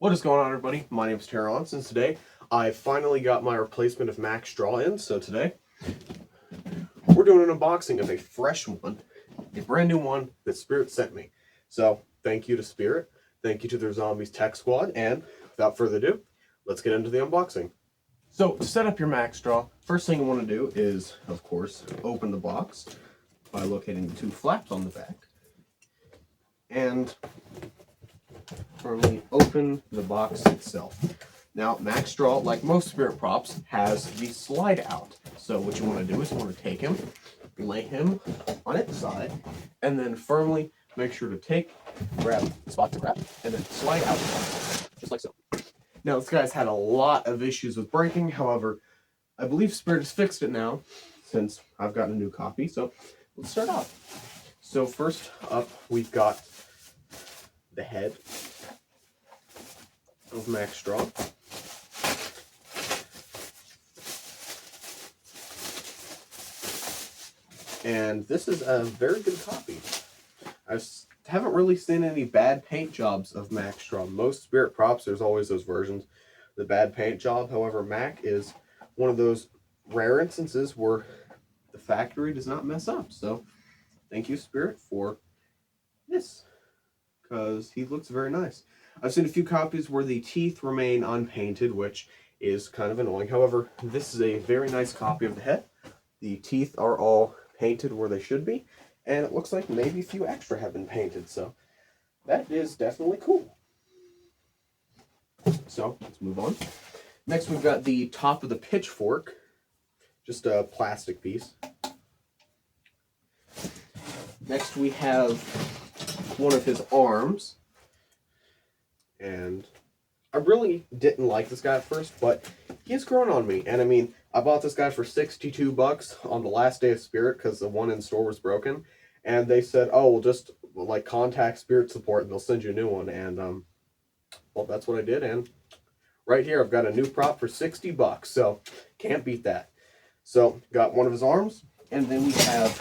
What is going on, everybody? My name is Terrence, and today I finally got my replacement of Mack Straw in. So today we're doing an unboxing of a fresh one, a brand new one that Spirit sent me. So thank you to Spirit, thank you to their Zombies Tech Squad, and without further ado, let's get into the unboxing. So to set up your Mack Straw, first thing you want to do is, of course, open the box by locating the two flaps on the back, and firmly open the box itself. Now, Mack Straw, like most Spirit props, has the slide out. So what you want to do is you want to take him, lay him on its side, and then firmly make sure to grab the spot to grab, and then slide out, just like so. Now, this guy's had a lot of issues with breaking. However, I believe Spirit has fixed it now, since I've gotten a new copy. So let's start off. So first up, we've got the head of Mack Straw. And this is a very good copy. I haven't really seen any bad paint jobs of Mack Straw. Most Spirit props, there's always those versions, the bad paint job. However, Mack is one of those rare instances where the factory does not mess up. So thank you, Spirit, for this, because he looks very nice. I've seen a few copies where the teeth remain unpainted, which is kind of annoying. However, this is a very nice copy of the head. The teeth are all painted where they should be, and it looks like maybe a few extra have been painted, so that is definitely cool. So let's move on. Next, we've got the top of the pitchfork, just a plastic piece. Next, we have one of his arms. And I really didn't like this guy at first, but he has grown on me. And I mean, I bought this guy for $62 on the last day of Spirit because the one in store was broken. And they said, oh, we'll just like contact Spirit support and they'll send you a new one. And well, that's what I did. And right here, I've got a new prop for $60. So can't beat that. So got one of his arms, and then we have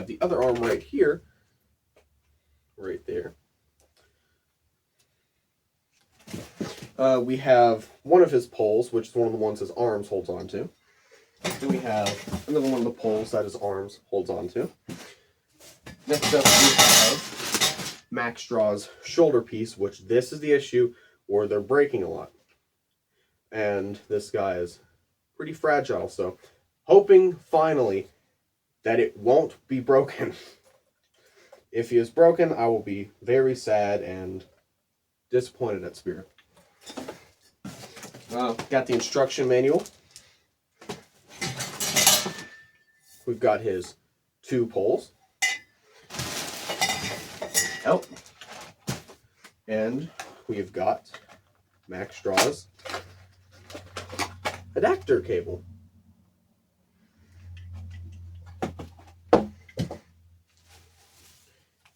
the other arm right here, right there. We have one of his poles, which is one of the ones his arms holds on to. Then we have another one of the poles that his arms holds on to. Next up, we have Mack Straw's shoulder piece, which this is the issue where they're breaking a lot. And this guy is pretty fragile, so hoping finally that it won't be broken. If he is broken, I will be very sad and disappointed at Spirit. Got the instruction manual. We've got his two poles. Oh. And we've got Mack Straw's adapter cable.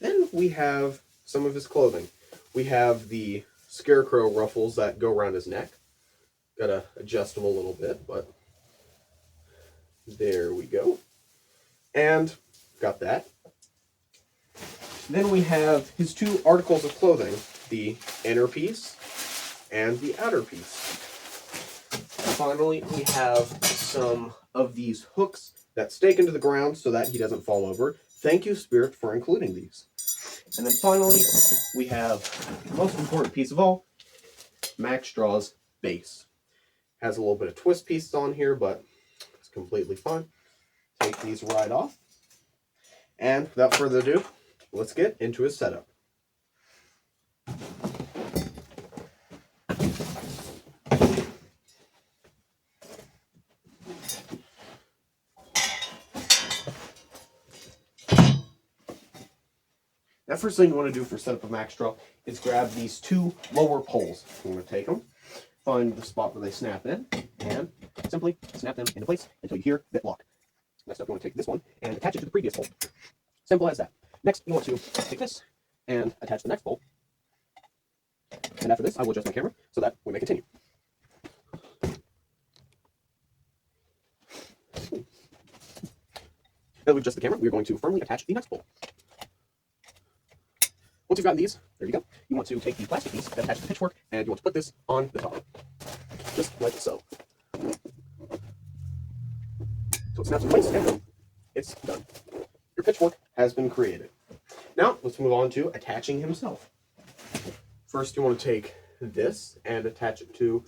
Then we have some of his clothing. We have the scarecrow ruffles that go around his neck. Gotta adjust them a little bit, but there we go. And got that. Then we have his two articles of clothing, the inner piece and the outer piece. And finally, we have some of these hooks that stake into the ground so that he doesn't fall over. Thank you, Spirit, for including these. And then finally, we have the most important piece of all, Mack Straw's base. Has a little bit of twist pieces on here, but it's completely fine. Take these right off. And without further ado, let's get into his setup. Now, first thing you want to do for setup of Mack Straw is grab these two lower poles. I'm going to take them, find the spot where they snap in, and simply snap them into place until you hear bit lock. Next up, you want to take this one and attach it to the previous pole. Simple as that. Next, you want to take this and attach the next pole. And after this, I will adjust my camera so that we may continue. Now that we've adjusted the camera, we're going to firmly attach the next pole. Once you've gotten these, there you go. You want to take the plastic piece that attaches the pitchfork, and you want to put this on the top, just like so. So it snaps in place, and boom, it's done. Your pitchfork has been created. Now, let's move on to attaching himself. First, you want to take this and attach it to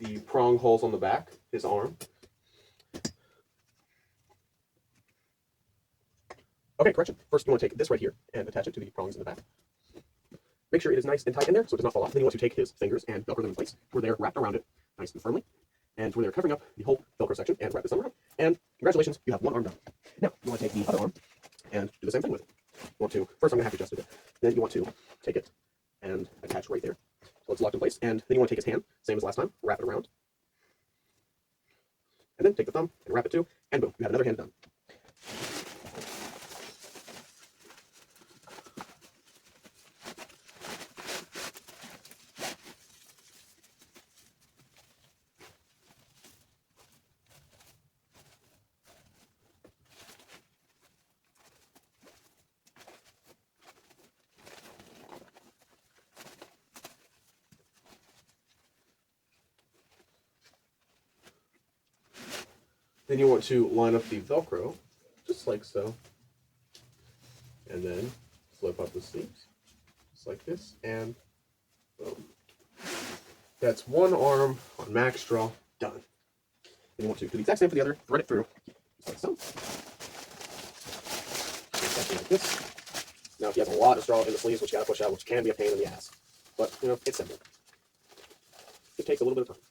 the prong holes on the back, his arm. Okay, correction. First, you want to take this right here and attach it to the prongs in the back. Make sure it is nice and tight in there so it does not fall off. Then you want to take his fingers and Velcro them in place where they're wrapped around it nice and firmly, and where they're covering up the whole Velcro section, and wrap this around. And congratulations, you have one arm done. Now, you want to take the other arm and do the same thing with it. You want to, first I'm going to have to adjust it a bit. Then you want to take it and attach right there so it's locked in place. And then you want to take his hand, same as last time, wrap it around. And then take the thumb and wrap it too, and boom, you have another hand done. Then you want to line up the Velcro, just like so. And then flip up the sleeves, just like this, and boom. That's one arm on Mack Straw done. Then you want to do the exact same for the other, thread it through, just like so. Exactly like this. Now, if you have a lot of straw in the sleeves, which you gotta push out, which can be a pain in the ass. But, you know, it's simple. It takes a little bit of time.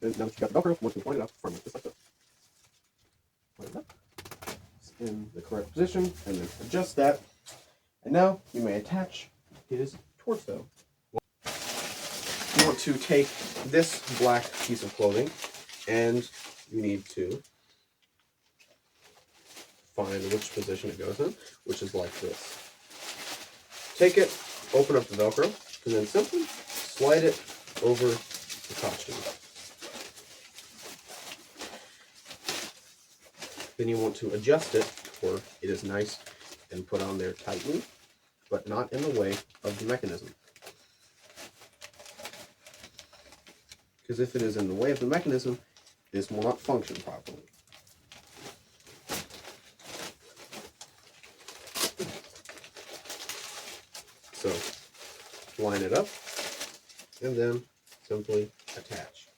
And now that you've got the Velcro, once you line it up firmly, just like so. Line it up. It's in the correct position, and then adjust that. And now you may attach his torso. You want to take this black piece of clothing, and you need to find which position it goes in, which is like this. Take it, open up the Velcro, and then simply slide it over the costume. Then you want to adjust it where it is nice and put on there tightly, but not in the way of the mechanism. Because if it is in the way of the mechanism, this will not function properly. So, line it up, and then simply attach.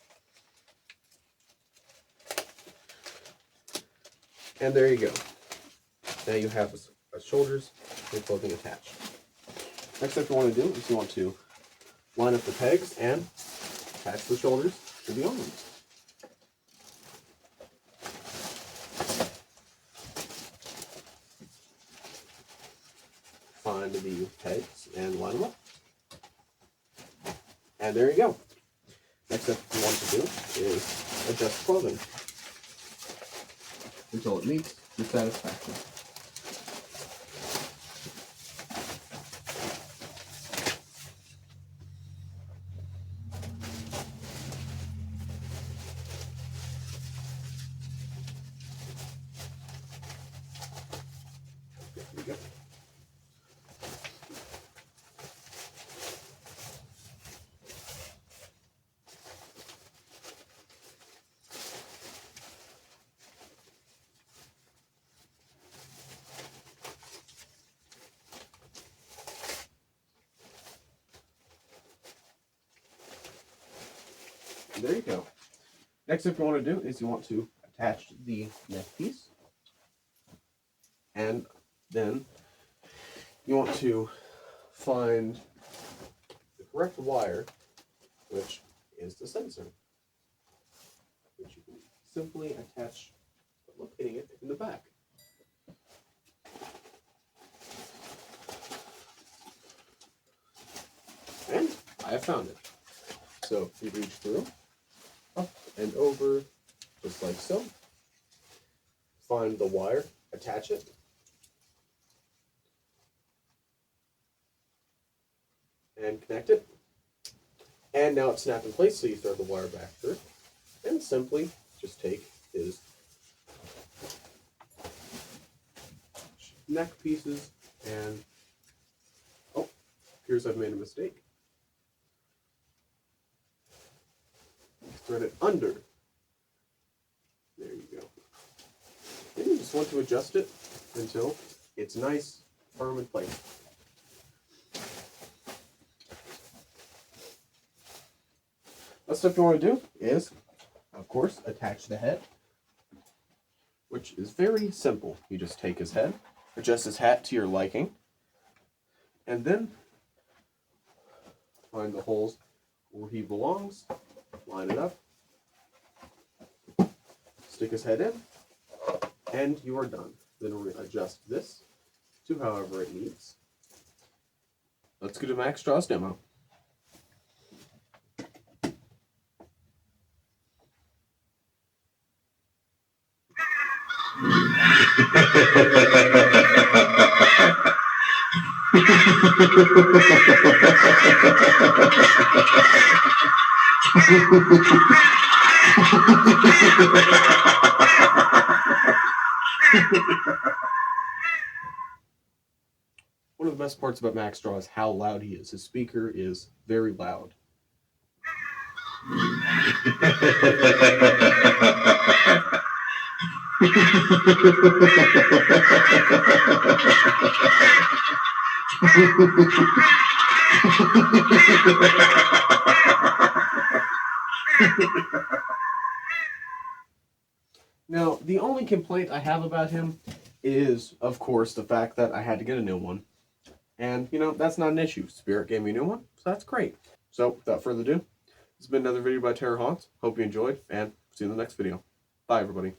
And there you go. Now you have a shoulders and clothing attached. Next step you want to do is you want to line up the pegs and attach the shoulders to the arms. Find the pegs and line them up. And there you go. Next step you want to do is adjust clothing until it meets your satisfaction. There you go. There you go. Next step you want to do is you want to attach the neck piece, and then you want to find the correct wire, which is the sensor, which you can simply attach by locating it in the back. I have found it. So you reach through, up and over, just like so. Find the wire, attach it. And connect it. And now it's snapped in place, so you throw the wire back through. And simply just take his neck pieces and, oh, here's I've made a mistake. Thread it under. There you go. And you just want to adjust it until it's nice, firm in place. Last step you want to do is, of course, attach the head, which is very simple. You just take his head, adjust his hat to your liking, and then find the holes where he belongs, line it up, stick his head in, and you are done. Then we're going to adjust this to however it needs. Let's go to Mack Straw's demo. One of the best parts about Mack Straw is how loud he is. His speaker is very loud. Now, the only complaint I have about him is, of course, the fact that I had to get a new one. And, you know, that's not an issue. Spirit gave me a new one, so that's great. So, without further ado, this has been another video by Terror Haunts. Hope you enjoyed, and see you in the next video. Bye, everybody.